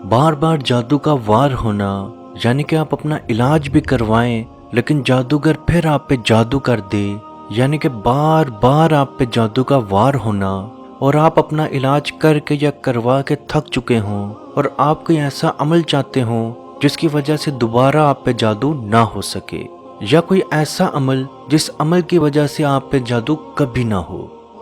बार बार जादू का वार होना, यानी कि आप अपना इलाज भी करवाएं लेकिन जादूगर फिर आप पे जादू कर दे, यानी कि बार बार आप पे जादू का वार होना और आप अपना इलाज करके या करवा के थक चुके हों और आप कोई ऐसा अमल चाहते हों जिसकी वजह से दोबारा आप पे जादू ना हो सके, या कोई ऐसा अमल जिस अमल की वजह से आप पे जादू कभी ना हो।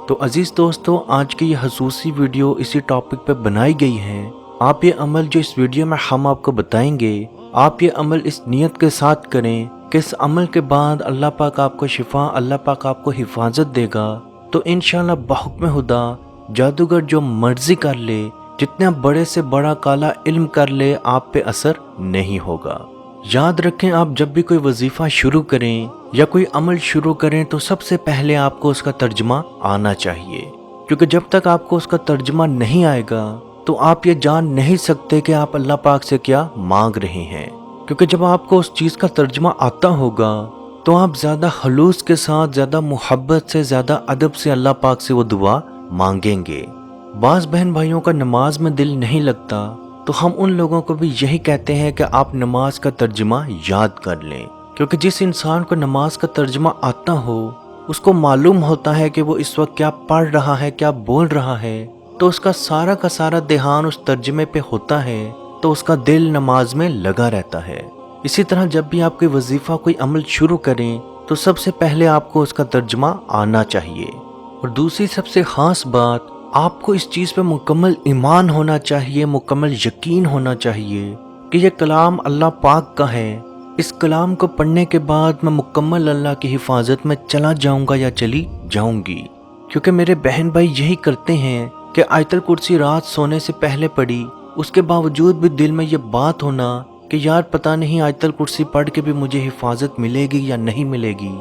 तो अजीज दोस्तों, आज की ये खसूसी वीडियो इसी टॉपिक पे बनाई गई है। आप ये अमल जो इस वीडियो में हम आपको बताएंगे, आप ये अमल इस नियत के साथ करें कि इस अमल के बाद अल्लाह पाक आपको शिफा, अल्लाह पाक आपको हिफाजत देगा। तो इंशाल्लाह बहुक्म खुदा जादूगर जो मर्जी कर ले, जितना बड़े से बड़ा काला इल्म कर ले, आप पे असर नहीं होगा। याद रखें, आप जब भी कोई वजीफा शुरू करें या कोई अमल शुरू करें तो सबसे पहले आपको उसका तर्जमा आना चाहिए, क्योंकि जब तक आपको उसका तर्जमा नहीं आएगा तो आप ये जान नहीं सकते कि आप अल्लाह पाक से क्या मांग रहे हैं। क्योंकि जब आपको उस चीज़ का तर्जमा आता होगा तो आप ज़्यादा खलूस के साथ, ज़्यादा मोहब्बत से, ज़्यादा अदब से अल्लाह पाक से वो दुआ मांगेंगे। बाज़ बहन भाइयों का नमाज में दिल नहीं लगता, तो हम उन लोगों को भी यही कहते हैं कि आप नमाज का तर्जमा याद कर लें, क्योंकि जिस इंसान को नमाज का तर्जमा आता हो उसको मालूम होता है कि वो इस वक्त क्या पढ़ रहा है, क्या बोल रहा है, तो उसका सारा का सारा ध्यान उस तर्जमे पे होता है, तो उसका दिल नमाज में लगा रहता है। इसी तरह जब भी आप कोई वजीफा, कोई अमल शुरू करें तो सबसे पहले आपको उसका तर्जमा आना चाहिए। और दूसरी सबसे खास बात, आपको इस चीज़ पे मुकम्मल ईमान होना चाहिए, मुकम्मल यकीन होना चाहिए कि ये कलाम अल्लाह पाक का है। इस कलाम को पढ़ने के बाद मैं मुकम्मल अल्लाह की हिफाजत में चला जाऊंगा या चली जाऊंगी। क्योंकि मेरे बहन भाई यही करते हैं कि आयतल कुर्सी रात सोने से पहले पढ़ी, उसके बावजूद भी दिल में ये बात होना कि यार पता नहीं आयतल कुर्सी पढ़ के भी मुझे हिफाजत मिलेगी या नहीं मिलेगी।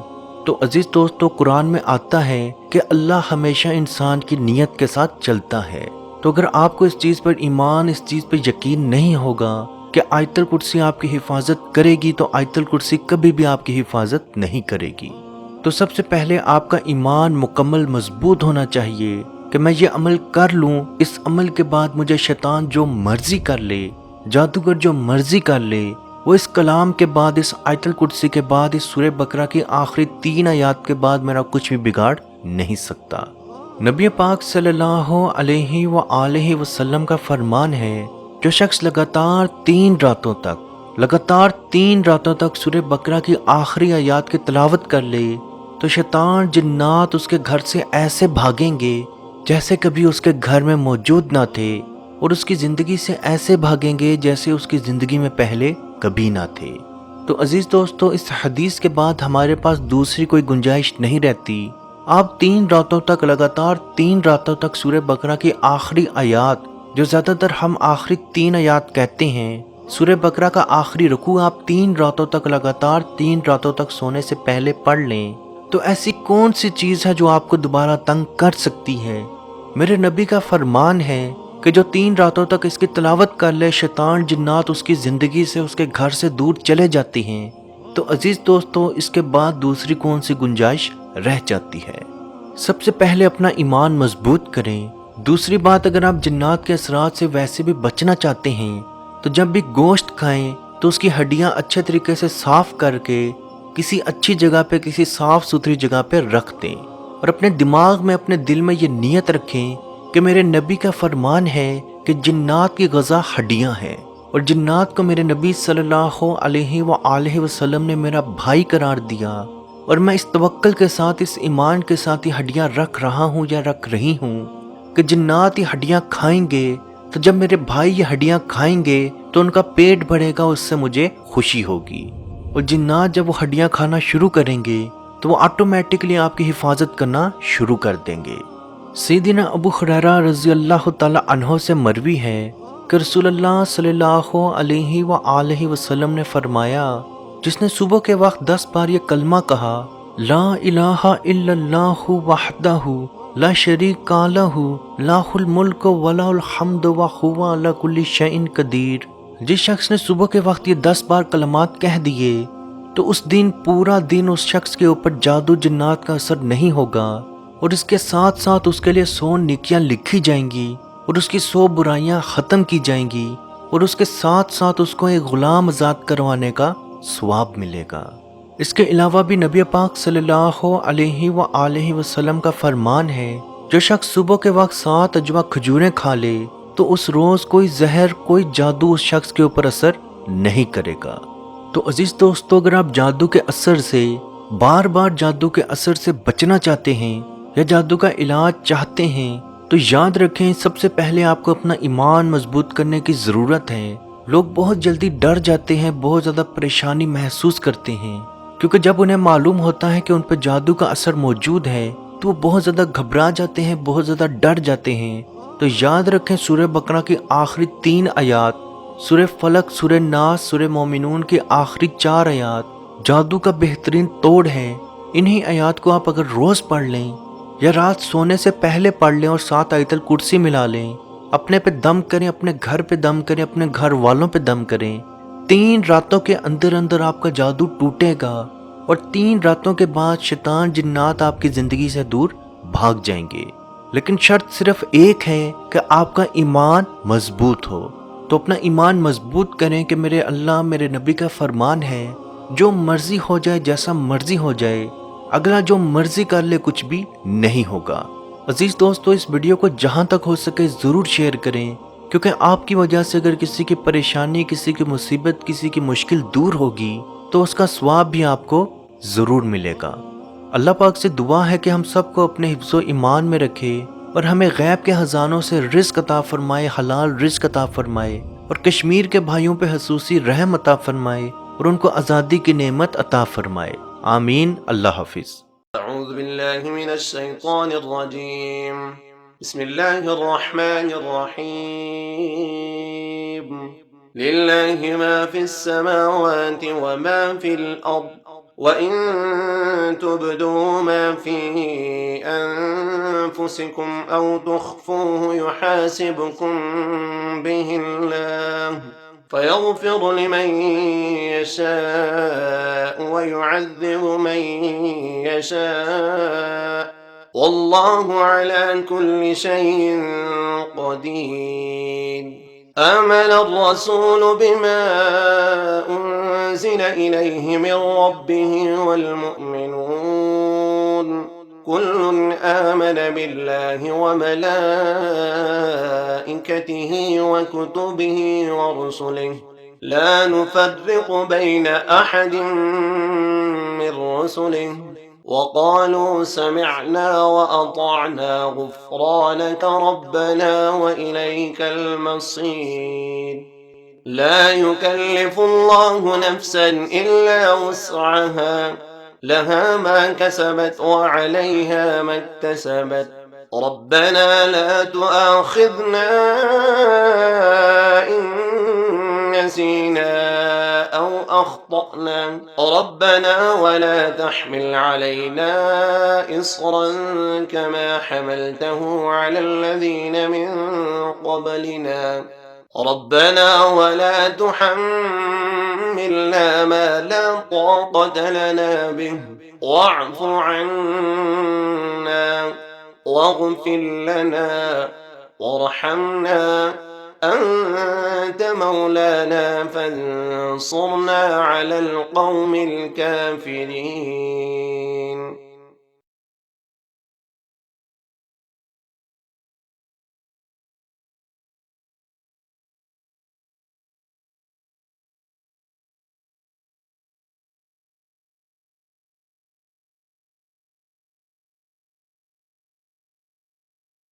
तो अजीज दोस्तों, कुरान में आता है कि अल्लाह हमेशा इंसान की नीयत के साथ चलता है। तो अगर आपको इस चीज़ पर ईमान, इस चीज़ पर यकीन नहीं होगा कि आयतल कुर्सी आपकी हिफाजत करेगी, तो आयतल कुर्सी कभी भी आपकी हिफाजत नहीं करेगी। तो सबसे पहले आपका ईमान मुकम्मल मजबूत होना चाहिए कि मैं ये अमल कर लूँ, इस अमल के बाद मुझे शैतान जो मर्जी कर ले, जादूगर जो मर्जी कर ले, वो इस कलाम के बाद, इस आयतल कुर्सी के बाद, इस सूरह बकरा की आखिरी 3 आयत के बाद मेरा कुछ भी बिगाड़ नहीं सकता। नबी पाक सल्लल्लाहु अलैहि व आलिहि वसल्लम का फरमान है, जो शख्स लगातार 3 रातों तक सूरह बकरा की आखिरी आयत की तिलावत कर ले, तो शैतान जिन्नात उसके घर से ऐसे भागेंगे जैसे कभी उसके घर में मौजूद ना थे, और उसकी ज़िंदगी से ऐसे भागेंगे जैसे उसकी ज़िंदगी में पहले कभी ना थे। तो अजीज़ दोस्तों, इस हदीस के बाद हमारे पास दूसरी कोई गुंजाइश नहीं रहती। आप 3 रातों तक, लगातार 3 रातों तक सूरह बकरा की आखिरी आयत, जो ज़्यादातर हम आखिरी 3 आयत कहते हैं, सूरह बकरा का आखिरी रुकू आप 3 रातों तक, लगातार 3 रातों तक सोने से पहले पढ़ लें। तो ऐसी कौन सी चीज़ है जो आपको दोबारा तंग कर सकती है? मेरे नबी का फरमान है कि जो 3 रातों तक इसकी तिलावत कर ले, शैतान जिन्नात उसकी ज़िंदगी से, उसके घर से दूर चले जाती हैं। तो अजीज़ दोस्तों, इसके बाद दूसरी कौन सी गुंजाइश रह जाती है? सबसे पहले अपना ईमान मजबूत करें। दूसरी बात, अगर आप जिन्नात के असरात से वैसे भी बचना चाहते हैं तो जब भी गोश्त खाएं तो उसकी हड्डियां अच्छे तरीके से साफ करके किसी अच्छी जगह पे, किसी साफ सुथरी जगह पे रख दें, और अपने दिमाग में, अपने दिल में ये नियत रखें कि मेरे नबी का फरमान है कि जिन्नात की ग़ज़ा हड्डियां हैं, और जिन्नात को मेरे नबी सल्लल्लाहु अलैहि व आलिहि वसल्लम ने मेरा भाई करार दिया, और मैं इस तवक्कल के साथ, इस ईमान के साथ ये हड्डियां रख रहा हूँ या रख रही हूँ कि जिन्नात ये हड्डियां खाएंगे, तो जब मेरे भाई ये हड्डियां खाएंगे तो उनका पेट भरेगा, उससे मुझे खुशी होगी। और जिन्नात जब वो हड्डियां खाना शुरू करेंगे तो वो ऑटोमेटिकली आपकी हिफाजत करना शुरू कर देंगे। सैयदना अबू हुरैरा रज़ी अल्लाह ताला अन्हो से मरवी है कि रसूलुल्लाह सल्लल्लाहु अलैहि व आलिहि वसल्लम ने फरमाया, जिसने सुबह के वक्त 10 बार ये कलमा कहा, ला इलाहा इल्लल्लाहु वहदहु ला शरीका लहु लाहुल मुल्क व लहुल हम्दु व हुवा अला कुल्ली शैइन कदीर, जिस शख्स ने सुबह के वक्त ये 10 बार कलमात कह दिए तो उस दिन पूरा दिन उस शख्स के ऊपर जादू जिन्नात का असर नहीं होगा, और इसके साथ साथ उसके लिए 100 नेकियां लिखी जाएंगी और उसकी 100 बुराइयां ख़त्म की जाएंगी, اور اس کے ساتھ ساتھ اس کو ایک غلام آزاد کروانے کا ثواب ملے گا۔ اس کے علاوہ بھی نبی پاک صلی اللہ علیہ وآلہ وسلم کا فرمان ہے، جو شخص صبح کے وقت 7 اجوا کھجوریں کھا لے تو اس روز کوئی زہر، کوئی جادو اس شخص کے اوپر اثر نہیں کرے گا۔ تو عزیز دوستو، اگر آپ جادو کے اثر سے، بار بار جادو کے اثر سے بچنا چاہتے ہیں یا جادو کا علاج چاہتے ہیں، تو یاد رکھیں سب سے پہلے آپ کو اپنا ایمان مضبوط کرنے کی ضرورت ہے۔ لوگ بہت جلدی ڈر جاتے ہیں، بہت زیادہ پریشانی محسوس کرتے ہیں، کیونکہ جب انہیں معلوم ہوتا ہے کہ ان پہ جادو کا اثر موجود ہے تو وہ بہت زیادہ گھبرا جاتے ہیں، بہت زیادہ ڈر جاتے ہیں۔ تو یاد رکھیں سورہ بقرہ کی آخری 3 آیات، سورہ فلق، سورہ ناس، سورہ مومنون کی آخری 4 آیات جادو کا بہترین توڑ ہے۔ انہی آیات کو آپ اگر روز پڑھ لیں یا رات سونے سے پہلے پڑھ لیں اور 7 آیت الکرسی ملا لیں، اپنے پہ دم کریں، اپنے گھر پہ دم کریں، اپنے گھر والوں پہ دم کریں، 3 راتوں کے اندر اندر آپ کا جادو ٹوٹے گا اور 3 راتوں کے بعد شیطان جنات آپ کی زندگی سے دور بھاگ جائیں گے۔ لیکن شرط صرف ایک ہے کہ آپ کا ایمان مضبوط ہو۔ تو اپنا ایمان مضبوط کریں کہ میرے اللہ، میرے نبی کا فرمان ہے، جو مرضی ہو جائے، جیسا مرضی ہو جائے، اگلا جو مرضی کر لے، کچھ بھی نہیں ہوگا۔ عزیز دوستو، اس ویڈیو کو جہاں تک ہو سکے ضرور شیئر کریں، کیونکہ آپ کی وجہ سے اگر کسی کی پریشانی، کسی کی مصیبت، کسی کی مشکل دور ہوگی تو اس کا ثواب بھی آپ کو ضرور ملے گا۔ اللہ پاک سے دعا ہے کہ ہم سب کو اپنے حفظ و ایمان میں رکھے اور ہمیں غیب کے خزانوں سے رزق عطا فرمائے، حلال رزق عطا فرمائے، اور کشمیر کے بھائیوں پہ خصوصی رحم عطا فرمائے اور ان کو آزادی کی نعمت عطا فرمائے۔ آمین۔ اللہ حافظ۔ اعوذ باللہ من الشیطان الرجیم، بسم اللہ الرحمن الرحیم، للہ ما فی السماوات وما فی الارض وَإِن تُبْدُوا مَا فِي أَنفُسِكُمْ أَوْ تُخْفُوهُ يُحَاسِبْكُم بِهِ اللَّهُ فَيَغْفِرُ لِمَن يَشَاءُ وَيُعَذِّبُ مَن يَشَاءُ وَاللَّهُ عَلَى كُلِّ شَيْءٍ قَدِيرٌ۔ آمن الرسول بما أنزل إليه من ربه والمؤمنون كل آمن بالله وملائكته وكتبه ورسله لا نفرق بين أحد من رسله وقالوا سمعنا وأطعنا غفرانك ربنا وإليك المصير۔ لا يكلف الله نفسا إلا وسعها، لها ما كسبت وعليها ما اكتسبت، ربنا لا تؤاخذنا إن نسينا أو أخطأنا، ربنا ولا تحمل علينا إصرا كما حملته على الذين من قبلنا، ربنا ولا تحملنا ما لا طاقة لنا به، واعف عنا واغفر لنا وارحمنا أنت مولانا فانصرنا على القوم الكافرين۔